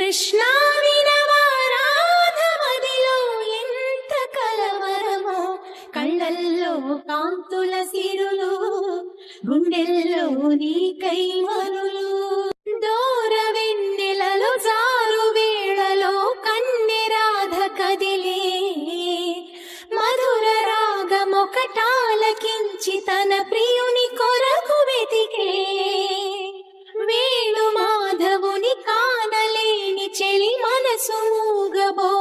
కృష్ణ వినవారాధమదిలో ఎంత కలవరమో, కళ్ళల్లో కాంతుల సిరులు, గుండెల్లో నీకై మరులు. దూర వెన్నెలలో జారు వేళలో కన్నె రాధ కదిలే, మధుర రాగమొకటాలకించి తన ప్రియుని కొరకు వెతికే. వేణు మాధవుని కానలేని చెలి మనసు మూగబో